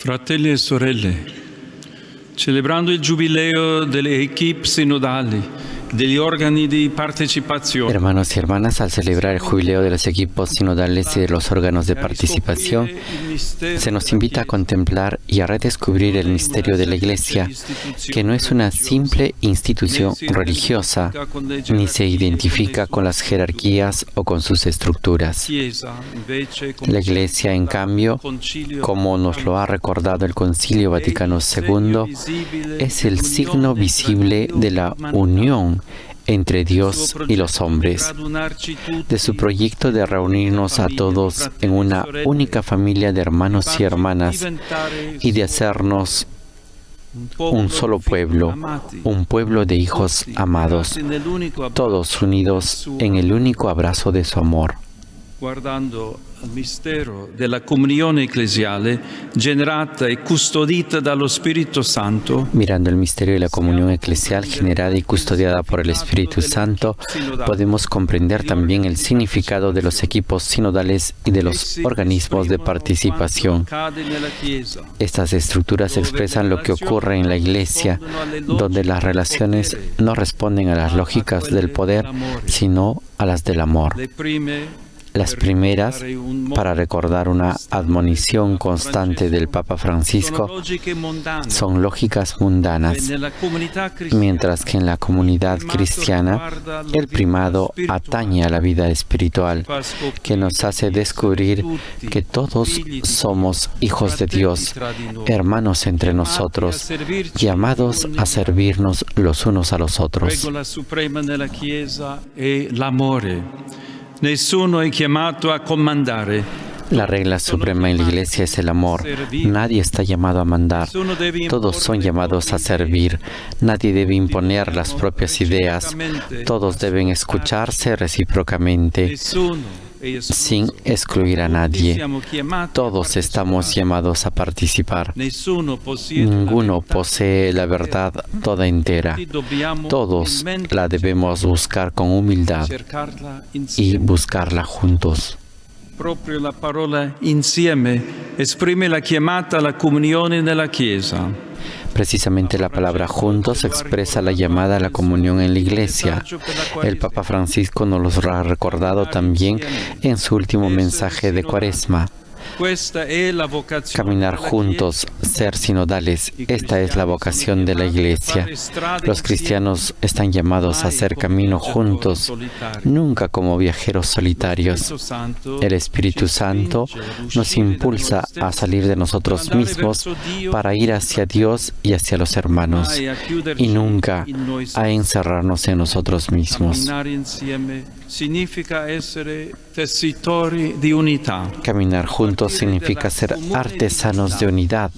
Fratelli e sorelle, celebrando il giubileo delle equip sinodali, degli organi di partecipación. Hermanos y hermanas, al celebrar el jubileo de los equipos sinodales y de los órganos de participación, se nos invita a contemplar y a redescubrir el misterio de la Iglesia, que no es una simple institución religiosa, ni se identifica con las jerarquías o con sus estructuras. La Iglesia, en cambio, como nos lo ha recordado el Concilio Vaticano II, es el signo visible de la unión entre Dios y los hombres, de su proyecto de reunirnos a todos en una única familia de hermanos y hermanas y de hacernos un solo pueblo, un pueblo de hijos amados, todos unidos en el único abrazo de su amor. Guardando al mistero della comunione ecclesiale generata e custodita dallo Spirito Santo, mirando el misterio de la comunión eclesial generada y custodiada por el Espíritu Santo, podemos comprender también el significado de los equipos sinodales y de los organismos de participación. Estas estructuras expresan lo que ocurre en la Iglesia, donde las relaciones no responden a las lógicas del poder, sino a las del amor. Las primeras, para recordar una admonición constante del Papa Francisco, son lógicas mundanas, mientras que en la comunidad cristiana el primado atañe a la vida espiritual, que nos hace descubrir que todos somos hijos de Dios, hermanos entre nosotros, llamados a servirnos los unos a los otros. Nessuno è chiamato a comandare. La regla suprema en la Iglesia es el amor. Nadie está llamado a mandar. Todos son llamados a servir. Nadie debe imponer las propias ideas. Todos deben escucharse recíprocamente, sin excluir a nadie. Todos estamos llamados a participar. Ninguno posee la verdad toda entera. Todos la debemos buscar con humildad y buscarla juntos. Proprio la parola insieme esprime la chiamata alla comunione nella Chiesa. Precisamente la palabra juntos expresa la llamada a la comunión en la Iglesia. El Papa Francisco nos lo ha recordado también en su último mensaje de Cuaresma. Caminar juntos, ser sinodales, esta es la vocación de la Iglesia. Los cristianos están llamados a hacer camino juntos, nunca como viajeros solitarios. El Espíritu Santo nos impulsa a salir de nosotros mismos para ir hacia Dios y hacia los hermanos, y nunca a encerrarnos en nosotros mismos. Caminar juntos significa ser artesanos de unidad,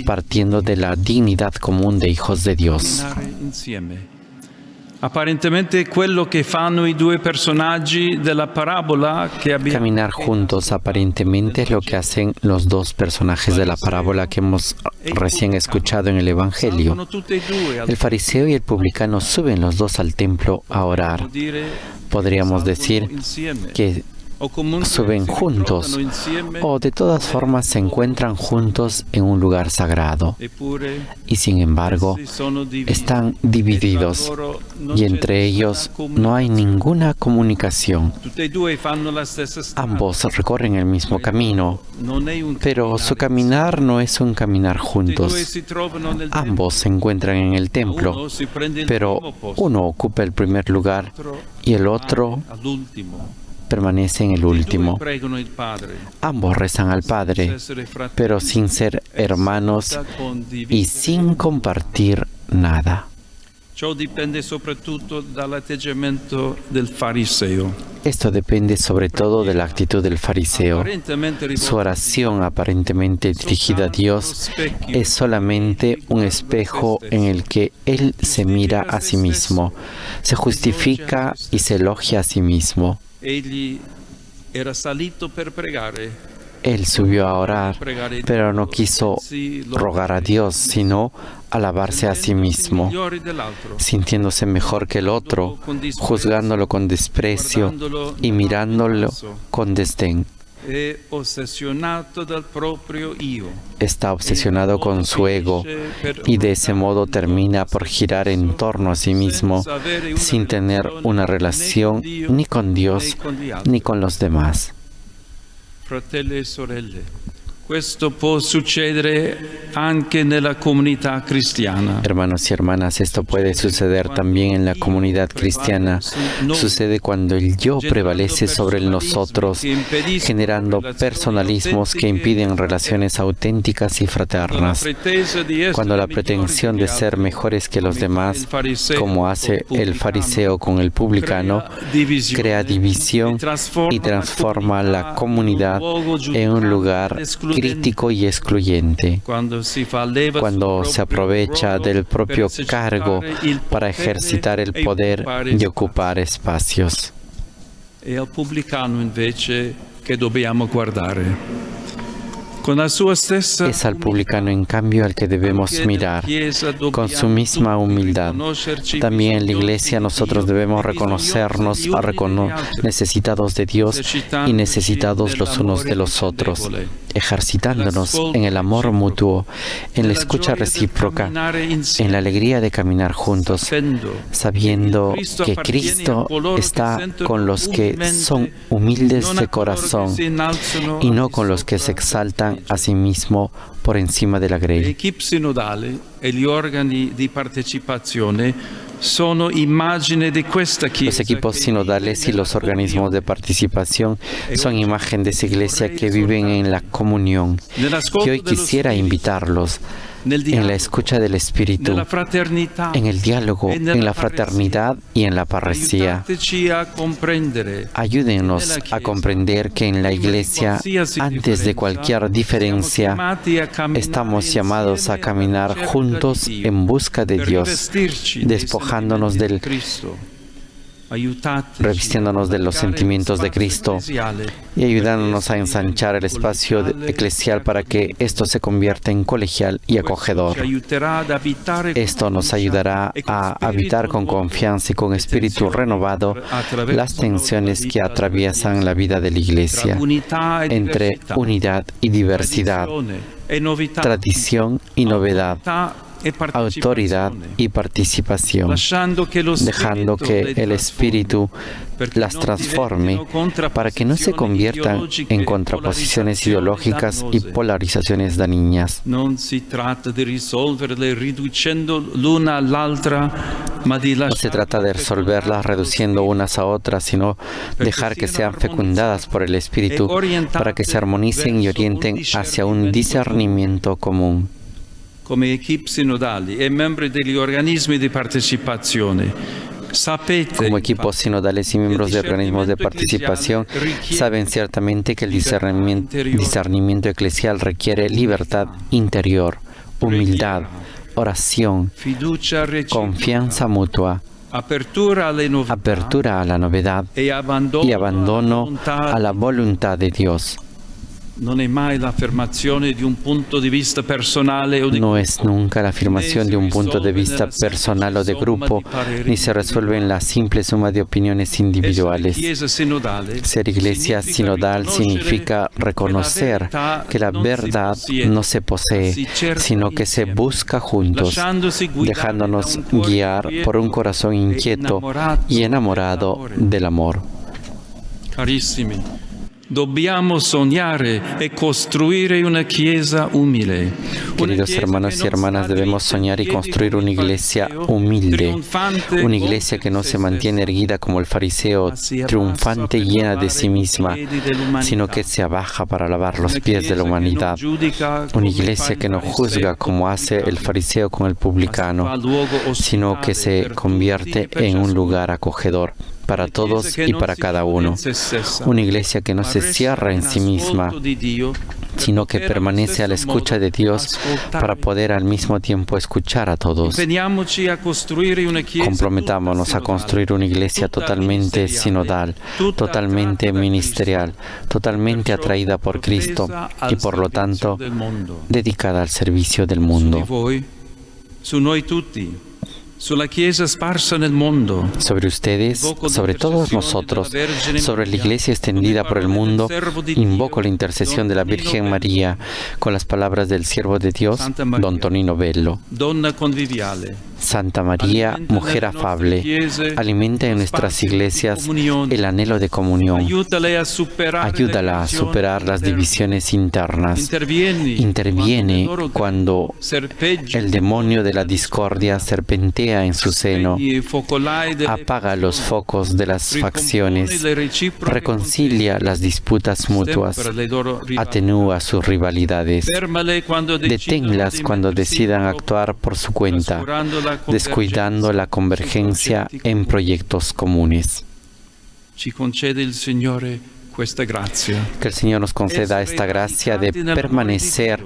partiendo de la dignidad común de hijos de Dios. Apparentemente quello che fanno i due personaggi della parabola che abbiamo. Caminar juntos aparentemente es lo que hacen los dos personajes de la parábola que hemos recién escuchado en el Evangelio. El fariseo y el publicano suben los dos al templo a orar. Podríamos decir que suben juntos o de todas formas se encuentran juntos en un lugar sagrado y sin embargo están divididos y entre ellos no hay ninguna comunicación. Ambos recorren el mismo camino, pero su caminar no es un caminar juntos. Ambos se encuentran en el templo, pero uno ocupa el primer lugar y el otro permanece en el último. Ambos rezan al Padre, pero sin ser hermanos y sin compartir nada. Esto depende sobre todo de la actitud del fariseo. Su oración aparentemente dirigida a Dios es solamente un espejo en el que él se mira a sí mismo, se justifica y se elogia a sí mismo. Él subió a orar, pero no quiso rogar a Dios, sino alabarse a sí mismo, sintiéndose mejor que el otro, juzgándolo con desprecio y mirándolo con desdén. está obsesionado con su ego y de ese modo termina por girar en torno a sí mismo sin tener una relación ni con Dios ni con los demás. Fratelli e sorelle, questo può succedere anche nella comunità cristiana. Hermanos y hermanas, esto puede suceder también en la comunidad cristiana. Sucede cuando el yo prevalece sobre el nosotros, generando personalismos que impiden relaciones auténticas y fraternas. Cuando la pretensión de ser mejores que los demás, como hace el fariseo con el publicano, crea división y transforma la comunidad en un lugar crítico y excluyente, cuando se aprovecha del propio cargo para ejercitar el poder y ocupar espacios. E al pubblicano invece che dobbiamo guardare. Es al publicano, en cambio, al que debemos mirar, con su misma humildad. También en la Iglesia nosotros debemos reconocernos necesitados de Dios y necesitados los unos de los otros, ejercitándonos en el amor mutuo, en la escucha recíproca, en la alegría de caminar juntos, sabiendo que Cristo está con los que son humildes de corazón y no con los que se exaltan a sí mismo por encima de la grey. L'equipe sinodale e gli organi di partecipazione sono immagine di questa Chiesa. Los equipos sinodales y los organismos de participación son imagen de esa Iglesia que viven en la comunión. Y hoy quisiera invitarlos en la escucha del Espíritu, en el diálogo, en la fraternidad y en la parresía. Ayúdenos a comprender que en la Iglesia, antes de cualquier diferencia, estamos llamados a caminar juntos en busca de Dios, despojándonos revistiéndonos de los sentimientos de Cristo y ayudándonos a ensanchar el espacio eclesial para que esto se convierta en colegial y acogedor. Esto nos ayudará a habitar con confianza y con espíritu renovado las tensiones que atraviesan la vida de la Iglesia entre unidad y diversidad, tradición y novedad, autoridad y participación, dejando que el Espíritu las transforme para que no se conviertan en contraposiciones ideológicas y polarizaciones dañinas. No se trata de resolverlas reduciendo unas a otras, sino dejar que sean fecundadas por el Espíritu para que se armonicen y orienten hacia un discernimiento común. Como equipos sinodales y miembros de organismos de participación, saben ciertamente que el discernimiento eclesial requiere libertad interior, humildad, oración, confianza mutua, apertura a la novedad y abandono a la voluntad de Dios. No es nunca la afirmación de un punto de vista personal o de grupo, ni se resuelve en la simple suma de opiniones individuales. Ser Iglesia sinodal significa reconocer que la verdad no se posee, sino que se busca juntos, dejándonos guiar por un corazón inquieto y enamorado del amor. Carissimi, dobbiamo sognare e costruire una chiesa umile. Queridos hermanos y hermanas, debemos soñar y construir una iglesia humilde, una iglesia que no se mantiene erguida como el fariseo, triunfante y llena de sí misma, sino que se abaja para lavar los pies de la humanidad, una iglesia que no juzga como hace el fariseo con el publicano, sino que se convierte en un lugar acogedor para todos y para cada uno. Una iglesia que no se cierra en sí misma, sino que permanece a la escucha de Dios para poder al mismo tiempo escuchar a todos. Comprometámonos a construir una iglesia totalmente sinodal, totalmente ministerial, totalmente atraída por Cristo y por lo tanto dedicada al servicio del mundo. sobre ustedes, sobre todos nosotros, sobre la Iglesia extendida por el mundo, invoco la intercesión de la Virgen María con las palabras del siervo de Dios, Don Tonino Bello. Santa María, mujer afable, alimenta en nuestras iglesias el anhelo de comunión. Ayúdala a superar las divisiones internas. Interviene cuando el demonio de la discordia serpentea en su seno. Apaga los focos de las facciones. Reconcilia las disputas mutuas. Atenúa sus rivalidades. Deténlas cuando decidan actuar por su cuenta, descuidando la convergencia en proyectos comunes. Que el Señor nos conceda esta gracia de permanecer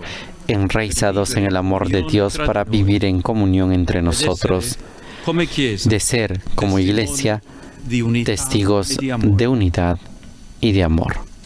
enraizados en el amor de Dios para vivir en comunión entre nosotros, de ser como Iglesia testigos de unidad y de amor.